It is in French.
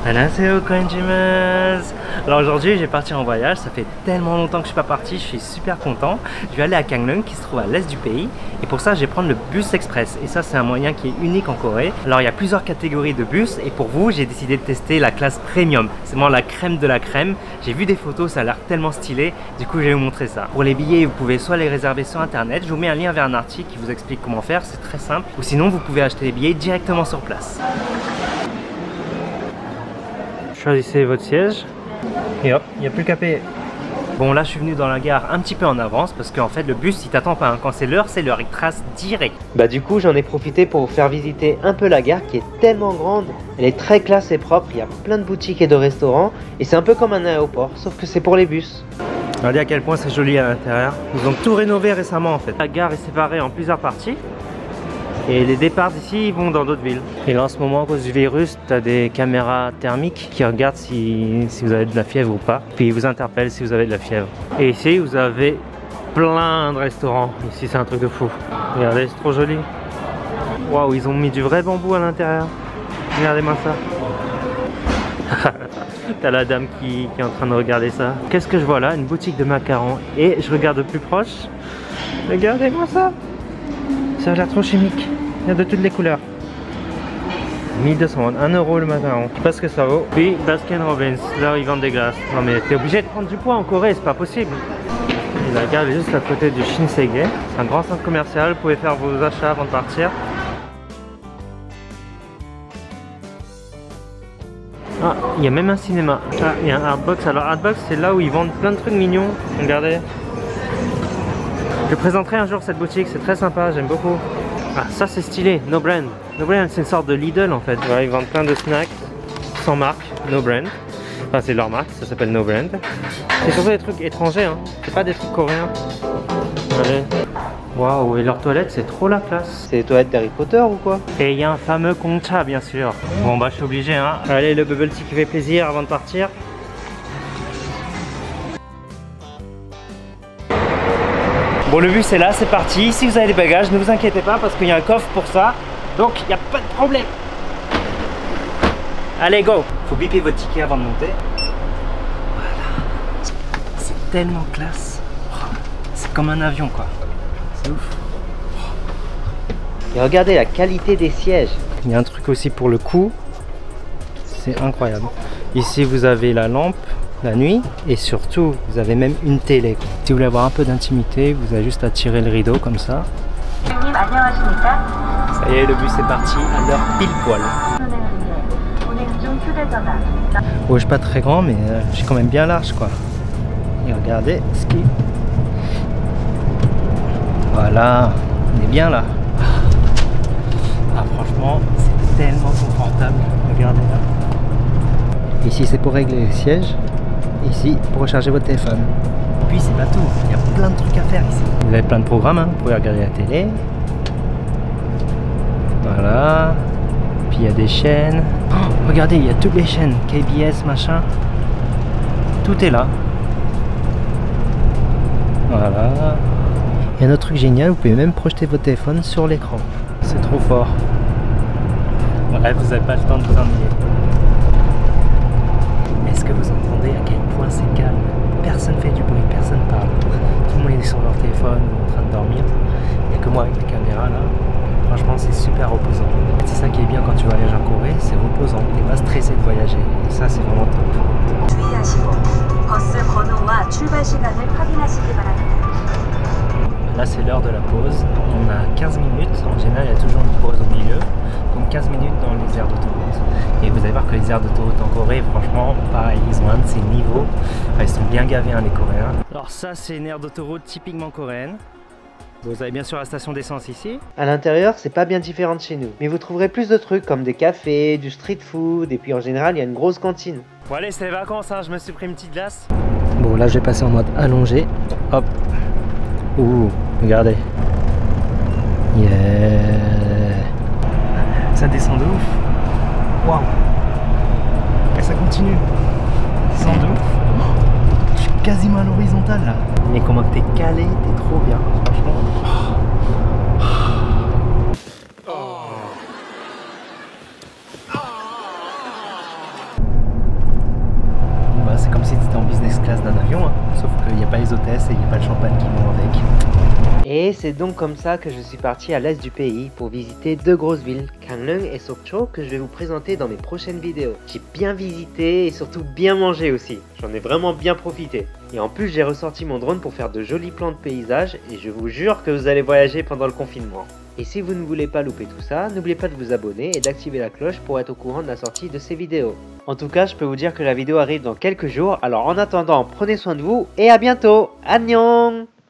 Annyeonghaseyo konnichimasu. Alors aujourd'hui, je vais partir en voyage. Ça fait tellement longtemps que je suis pas parti, je suis super content. Je vais aller à Gangneung qui se trouve à l'est du pays. Et pour ça, je vais prendre le bus express. Et ça, c'est un moyen qui est unique en Corée. Alors il y a plusieurs catégories de bus. Et pour vous, j'ai décidé de tester la classe premium. C'est vraiment la crème de la crème. J'ai vu des photos, ça a l'air tellement stylé. Du coup, je vais vous montrer ça. Pour les billets, vous pouvez soit les réserver sur internet. Je vous mets un lien vers un article qui vous explique comment faire. C'est très simple. Ou sinon, vous pouvez acheter les billets directement sur place. Choisissez votre siège et hop, il n'y a plus qu'à payer. Bon, là je suis venu dans la gare un petit peu en avance parce qu'en fait le bus il t'attend pas, hein. Quand c'est l'heure, il trace direct. Bah du coup j'en ai profité pour vous faire visiter un peu la gare qui est tellement grande. Elle est très classe et propre, il y a plein de boutiques et de restaurants et c'est un peu comme un aéroport sauf que c'est pour les bus. Regardez à quel point c'est joli à l'intérieur. Ils ont tout rénové récemment en fait. La gare est séparée en plusieurs parties. Et les départs d'ici ils vont dans d'autres villes. Et là en ce moment à cause du virus, tu as des caméras thermiques qui regardent si vous avez de la fièvre ou pas. Puis ils vous interpellent si vous avez de la fièvre. Et ici vous avez plein de restaurants. Ici c'est un truc de fou. Regardez, c'est trop joli. Waouh, ils ont mis du vrai bambou à l'intérieur. Regardez-moi ça. T'as la dame qui est en train de regarder ça. Qu'est-ce que je vois là? Une boutique de macarons. Et je regarde de plus proche. Regardez-moi ça. Ça a l'air trop chimique. Il y a de toutes les couleurs. 1200 won, 1 euro le macaron. Je sais pas ce que ça vaut. Puis Baskin Robbins, là ils vendent des glaces. Non mais t'es obligé de prendre du poids en Corée, c'est pas possible. Et la gare est juste à côté du Shinsegae. C'est un grand centre commercial, vous pouvez faire vos achats avant de partir. Ah, il y a même un cinéma. Ah, il y a un Artbox. Alors Artbox c'est là où ils vendent plein de trucs mignons. Regardez. Je présenterai un jour cette boutique, c'est très sympa, j'aime beaucoup. Ah, ça c'est stylé, No Brand. No Brand c'est une sorte de Lidl en fait. Ouais, ils vendent plein de snacks sans marque, No Brand. Enfin c'est leur marque, ça s'appelle No Brand. C'est surtout des trucs étrangers, hein. C'est pas des trucs coréens. Allez. Waouh, et leurs toilettes c'est trop la classe. C'est les toilettes d'Harry Potter ou quoi? Et il y a un fameux Gongcha bien sûr. Bon bah je suis obligé hein. Allez, le bubble tea qui fait plaisir avant de partir. Bon, le bus est là, c'est parti. Si vous avez des bagages, ne vous inquiétez pas parce qu'il y a un coffre pour ça. Donc, il n'y a pas de problème. Allez, go! Faut biper votre ticket avant de monter. Voilà. C'est tellement classe. C'est comme un avion, quoi. C'est ouf. Et regardez la qualité des sièges. Il y a un truc aussi pour le cou. C'est incroyable. Ici, vous avez la lampe. La nuit et surtout vous avez même une télé. Si vous voulez avoir un peu d'intimité, vous avez juste à tirer le rideau comme ça. Ça y est, le bus est parti à l'heure pile poil. Bon, je suis pas très grand mais je suis quand même bien large quoi. Et regardez ce qui... Voilà, on est bien là. Ah franchement, c'est tellement confortable. Regardez là. Ici c'est pour régler les sièges. Ici pour recharger votre téléphone. Puis c'est pas tout, il y a plein de trucs à faire ici. Vous avez plein de programmes, hein. Vous pouvez regarder la télé. Voilà. Puis il y a des chaînes. Oh, regardez, il y a toutes les chaînes. KBS, machin. Tout est là. Voilà. Et un autre truc génial, vous pouvez même projeter votre téléphone sur l'écran. C'est trop fort. Bref, vous n'avez pas le temps de vous ennuyer. Est-ce que vous entendez à quel point c'est calme? Personne fait du bruit, personne parle. Tout le monde est sur leur téléphone ou en train de dormir. Il n'y a que moi avec la caméra là. Franchement, c'est super reposant. C'est ça qui est bien quand tu voyages en Corée, c'est reposant. Tu n'es pas stressé de voyager. Et ça, c'est vraiment top. Là, c'est l'heure de la pause. On a 15 minutes. En général, il y a toujours une pause au milieu. Donc 15 minutes dans les aires d'autoroute. Et vous allez voir que les aires d'autoroute en Corée, franchement, pareil, ils ont un de ces niveaux. Enfin, ils sont bien gavés, hein, les Coréens. Alors ça, c'est une aire d'autoroute typiquement coréenne. Vous avez bien sûr la station d'essence ici. À l'intérieur, c'est pas bien différent de chez nous. Mais vous trouverez plus de trucs comme des cafés, du street food. Et puis en général, il y a une grosse cantine. Bon allez, c'est les vacances, hein, je me suis pris une petite glace. Bon, là, je vais passer en mode allongé. Hop. Ouh, regardez. Yeah. Ça descend de ouf. Waouh. Et ça continue. Descend de ouf. Oh, je suis quasiment à l'horizontale là. Mais comment t'es calé, t'es trop bien, franchement. classe d'un avion, hein. Sauf qu'il n'y a pas les hôtesses et il n'y a pas le champagne qui vont avec. Et c'est donc comme ça que je suis parti à l'est du pays pour visiter deux grosses villes, Gangneung et Sokcho, que je vais vous présenter dans mes prochaines vidéos. J'ai bien visité et surtout bien mangé aussi, j'en ai vraiment bien profité. Et en plus j'ai ressorti mon drone pour faire de jolis plans de paysages et je vous jure que vous allez voyager pendant le confinement. Et si vous ne voulez pas louper tout ça, n'oubliez pas de vous abonner et d'activer la cloche pour être au courant de la sortie de ces vidéos. En tout cas, je peux vous dire que la vidéo arrive dans quelques jours, alors en attendant, prenez soin de vous et à bientôt. Annyeong!